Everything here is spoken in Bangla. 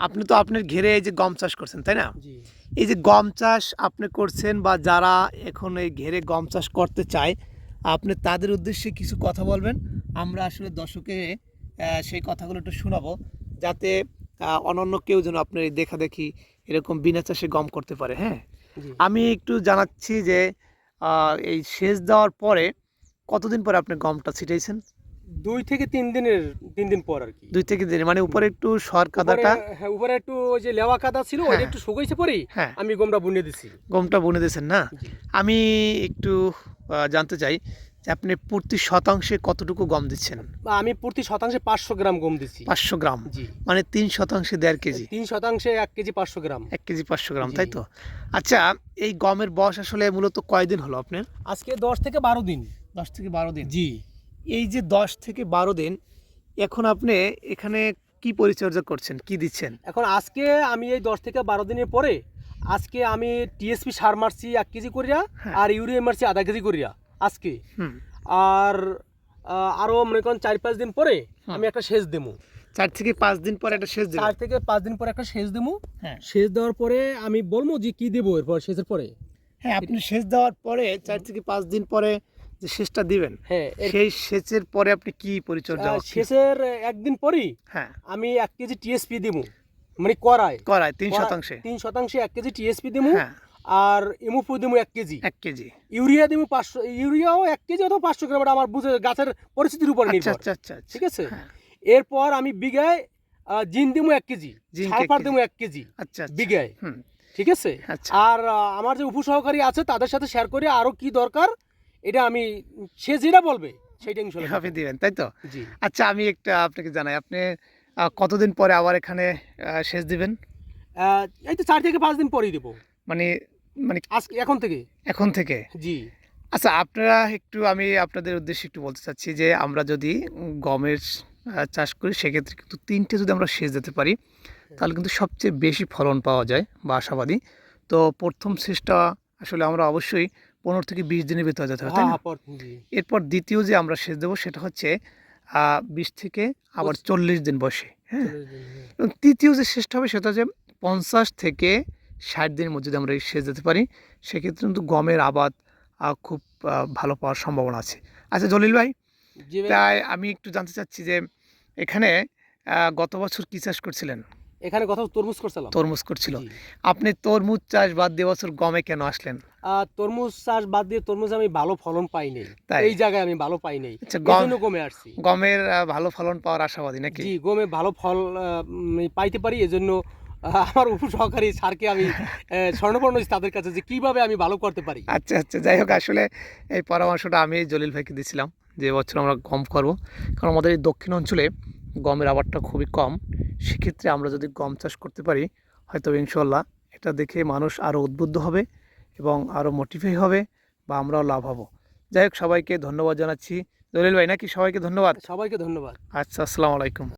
আপনি তো আপনার ঘেরে এই যে গম চাষ করছেন, তাই না? জি এই যে গম চাষ আপনি করছেন বা যারা এখন এই ঘেরে গম চাষ করতে চায়, আপনি তাদের উদ্দেশ্যে কিছু কথা বলবেন। আমরা আসলে দর্শকে সেই কথাগুলো একটু শোনাবো, যাতে অনন্য কেউ যেন আপনার এই দেখাদেখি এরকম বিনা চাষে গম করতে পারে। হ্যাঁ, জি আমি একটু জানাচ্ছি যে এই সেচ দেওয়ার পরে কতদিন পরে আপনি গমটা ছিটাইছেন? 2 থেকে 3 দিন পর আর কি। 2 থেকে 3 মানে উপরে একটু সর উপরে কাদাটা। হ্যাঁ উপরে একটু ওই যে লেওয়া কাদা ছিল ওইটা হ্যাঁ, একটু শুকাইছে পরেই হ্যাঁ, আমি গমটা বুনে দিছি। গমটা বুনে দিয়েছেন না? জি আমি একটু জানতে চাই যে আপনি প্রতি শতাংশে কতটুকু গম দিচ্ছেন? বা আমি প্রতি শতাংশে 500 গ্রাম গম দিছি। 500 গ্রাম, জি মানে 3 শতাংশে 1.5 কেজি। 3 শতাংশে 1 কেজি 500 গ্রাম। 1 কেজি 500 গ্রাম, জি তাই তো? আচ্ছা, এই গমের বয়স আসলে মূলত কয়দিন হলো আপনার? আজকে 10 থেকে 12 দিন। 10 থেকে 12 দিন। জি এই যে 10 থেকে 12 দিন, এখন আপনি এখানে কি পরিচর্যা করছেন? কি দিচ্ছেন? এখন আজকে আমি এই 10 থেকে 12 দিনের পরে আজকে আমি টিএসপি সার মারছি 1 কেজি করিয়া হ্যাঁ। আর ইউরিয়া মারছি আধা কেজি করিয়া আজকে। হুম, আর আরো মনে করেন 4-5 দিন পরে হুম। আমি একটা সেচ দেবো। 4 থেকে 5 দিন পরে একটা সেচ দিবেন। 4 থেকে 5 দিন পরে একটা সেচ দেবো। হ্যাঁ। সেচ দেওয়ার পরে আমি বলবো যে কি দেবো এরপর সেচের পরে। হ্যাঁ, আপনি সেচ দেওয়ার পরে 4 থেকে 5 দিন পরে যে সেচটা দিবেন, হ্যাঁ সেই সেচের পরে আপনি কি পরিচর্যা সেচের একদিন পরেই হ্যাঁ, আমি 1 কেজি টিএসপি দেবো, মানে করায় করায় 3 শতাংশে। 3 শতাংশে 1 কেজি টিএসপি দেবো। হ্যাঁ, আর এমওপি দেবো 1 কেজি, 1 কেজি। ইউরিয়া দেবো 500, ইউরিয়াও 1 কেজি অথবা 500 গ্রাম, এটা আমার বুঝে গাছের পরিস্থিতির উপর আচ্ছা, নির্ভর। আচ্ছা, আচ্ছা, আচ্ছা। ঠিক আছে। হ্যাঁ, এরপর আমি বিঘায় জিন দেবো 1 কেজি, জিঙ্ক 1 সালফার কেজি। দেবো 1 কেজি আচ্ছা, আচ্ছা। বিঘায়। হুম, ঠিক আছে। আচ্ছা। আর আমার যে উপসহকারী আছে তাদের সাথে শেয়ার করে আরো কি দরকার এটা আমি, সে যেটা বলবে সেটা ইনশাল্লাহ এভাবে দিবেন, তাই তো? জি আচ্ছা, আমি একটা আপনাকে জানাই, আপনি কতদিন পরে আবার এখানে সেচ দিবেন? এই তো 4 থেকে 5 দিন পরেই দেবো, মানে মানে আজকে এখন থেকে। এখন থেকে? জি আচ্ছা, আপনারা একটু, আমি আপনাদের উদ্দেশ্যে একটু বলতে চাচ্ছি যে আমরা যদি গমের চাষ করি, সেক্ষেত্রে কিন্তু 3 টে যদি আমরা সেচ দিতে পারি, তাহলে কিন্তু সবচেয়ে বেশি ফলন পাওয়া যায় বা আশাবাদী। তো ১ম সেচটা আসলে আমরা অবশ্যই 15 থেকে 20 দিনের ভিতরে যেতে হবে, তাই হ্যাঁ না? হ্যাঁ জি এরপর দ্বিতীয় যে আমরা সেচ দেবো সেটা হচ্ছে 20 থেকে আবার 40 দিন বয়সে, হ্যাঁ? 40 দিন, হ্যাঁ। এবং তৃতীয় যে সেচটা হবে সেটা হচ্ছে 50 থেকে 60 দিনের মধ্যে যদি আমরা এই সেচ দিতে পারি, সেক্ষেত্রে কিন্তু গমের আবাদ খুব ভালো পাওয়ার সম্ভাবনা আছে। আচ্ছা জলিল ভাই, জি ভাই, তাই আমি একটু জানতে চাচ্ছি যে এখানে গত বছর কি চাষ করছিলেন? এখানে কথা তরমুজ করছিলাম। তরমুজ করছিল। জি আপনি তরমুজ চাষ বাদ দিয়ে এবছর গমে কেন আসলেন? তরমুজ চাষ বাদ দিয়ে তরমুজ আমি ভালো ফলন পাই নাই, তাই? এই জায়গায় আমি ভালো পাই নাই, আচ্ছা, এই জন্য কমে আসছি। গমের ভালো ফলন পাওয়ার আশাবাদী নাকি? জি গমে ভালো ফল পাইতে পারি, এজন্য আমার উপসহকারী স্যারকে আমি স্বর্ণপন্ন দিচ্ছি তাদের কাছে যে কিভাবে আমি ভালো করতে পারি। আচ্ছা, আচ্ছা। যাই হোক, আসলে এই পরামর্শটা আমি জলিল ভাইকে দিয়েছিলাম যে এবছর আমরা গম করব। কারণ আমাদের এই দক্ষিণ অঞ্চলে গমের আবাদটা খুবই কম। সেক্ষেত্রে আমরা যদি গম চাষ করতে পারি, হয়তো ইনশাল্লাহ এটা দেখে মানুষ আরও উদ্বুদ্ধ হবে এবং আরও মোটিফাই হবে বা আমরাও লাভ হব। যাই হোক, সবাইকে ধন্যবাদ জানাচ্ছি। জলিল ভাই নাকি? সবাইকে ধন্যবাদ। সবাইকে ধন্যবাদ। আচ্ছা, আসসালামু আলাইকুম।